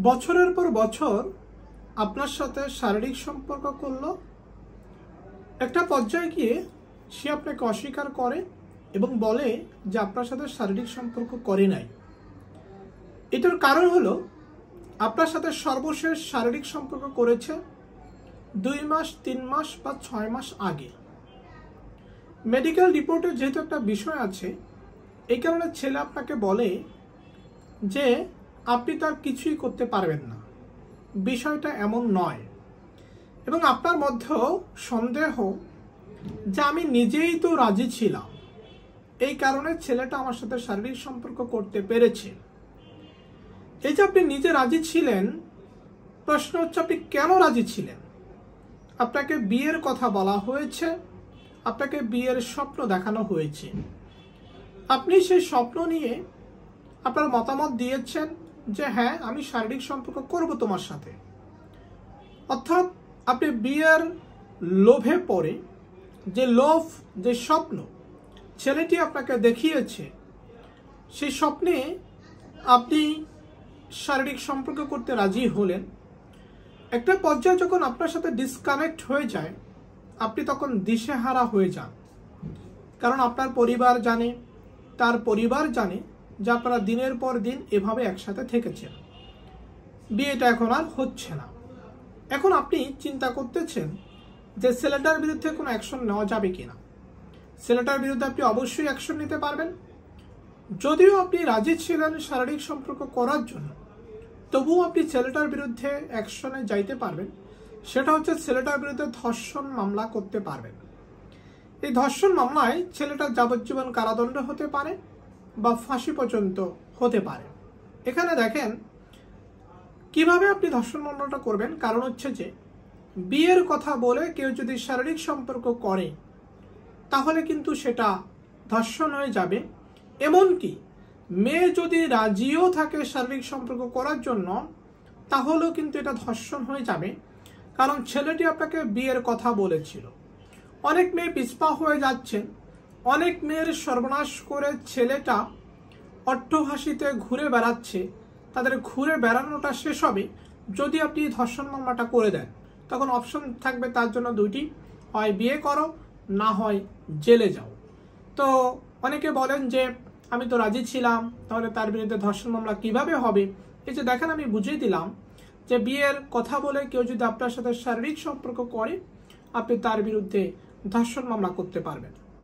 বছরের পর বছর আপনার সাথে শারীরিক সম্পর্ক করলো, একটা পর্যায়ে গিয়ে সে আপনাকে অস্বীকার করে এবং বলে যে আপনার সাথে শারীরিক সম্পর্ক করে নাই। এটার কারণ হলো আপনার সাথে সর্বশেষ শারীরিক সম্পর্ক করেছে 2 মাস, 3 মাস বা 6 মাস আগে। মেডিকেল রিপোর্টে যেহেতু একটা বিষয় আছে, এই কারণে ছেলে আপনাকে বলে যে আপনি তার কিছুই করতে পারবেন না, বিষয়টা এমন নয়। এবং আপনার মধ্যেও সন্দেহ যে আমি নিজেই তো রাজি ছিলাম, এই কারণে ছেলেটা আমার সাথে শারীরিক সম্পর্ক করতে পেরেছে। এই যে আপনি নিজে রাজি ছিলেন, প্রশ্ন হচ্ছে আপনি কেন রাজি ছিলেন? আপনাকে বিয়ের কথা বলা হয়েছে, আপনাকে বিয়ের স্বপ্ন দেখানো হয়েছে, আপনি সেই স্বপ্ন নিয়ে আপনার মতামত দিয়েছেন যে হ্যাঁ আমি শারীরিক সম্পর্ক করব তোমার সাথে। অর্থাৎ আপনি বিয়ের লোভে পড়ে, যে লোভ, যে স্বপ্ন ছেলেটি আপনাকে দেখিয়েছে, সেই স্বপ্নে আপনি শারীরিক সম্পর্ক করতে রাজি হলেন। একটা পর্যায়ে যখন আপনার সাথে ডিসকানেক্ট হয়ে যায়, আপনি তখন দিশেহারা হয়ে যান। কারণ আপনার পরিবার জানে, তার পরিবার জানে যে আপনারা দিনের পর দিন এভাবে একসাথে থেকেছেন, বিয়েটা এখন আর হচ্ছে না। এখন আপনি চিন্তা করতেছেন যে ছেলেটার বিরুদ্ধে কোনো অ্যাকশন নেওয়া যাবে কিনা। ছেলেটার বিরুদ্ধে আপনি অবশ্যই অ্যাকশন নিতে পারবেন। যদিও আপনি রাজি ছিলেন শারীরিক সম্পর্ক করার জন্য, তবুও আপনি ছেলেটার বিরুদ্ধে অ্যাকশনে যাইতে পারবেন। সেটা হচ্ছে ছেলেটার বিরুদ্ধে ধর্ষণ মামলা করতে পারবেন। এই ধর্ষণ মামলায় ছেলেটার যাবজ্জীবন কারাদণ্ড হতে পারে বা ফাঁসি পর্যন্ত হতে পারে। এখানে দেখেন কিভাবে আপনি ধর্ষণ মামলাটা করবেন। কারণ হচ্ছে যে বিয়ের কথা বলে কেউ যদি শারীরিক সম্পর্ক করে, তাহলে কিন্তু সেটা ধর্ষণ হয়ে যাবে। এমনকি মেয়ে যদি রাজিও থাকে শারীরিক সম্পর্ক করার জন্য, তাহলেও কিন্তু এটা ধর্ষণ হয়ে যাবে। কারণ ছেলেটি আপনাকে বিয়ের কথা বলেছিল। অনেক মেয়ে পিছপা হয়ে যাচ্ছেন, অনেক মেয়ের সর্বনাশ করে ছেলেটা অট্টহাসিতে ঘুরে বেড়াচ্ছে। তাদের ঘুরে বেড়ানোটা শেষ হবে যদি আপনি ধর্ষণ মামলাটা করে দেন। তখন অপশন থাকবে তার জন্য দুইটি, হয় বিয়ে করো, না হয় জেলে যাও। তো অনেকে বলেন যে আমি তো রাজি ছিলাম, তাহলে তার বিরুদ্ধে ধর্ষণ মামলা কিভাবে হবে? এই যে দেখেন, আমি বুঝিয়ে দিলাম যে বিয়ের কথা বলে কেউ যদি আপনার সাথে শারীরিক সম্পর্ক করে, আপনি তার বিরুদ্ধে ধর্ষণ মামলা করতে পারবেন।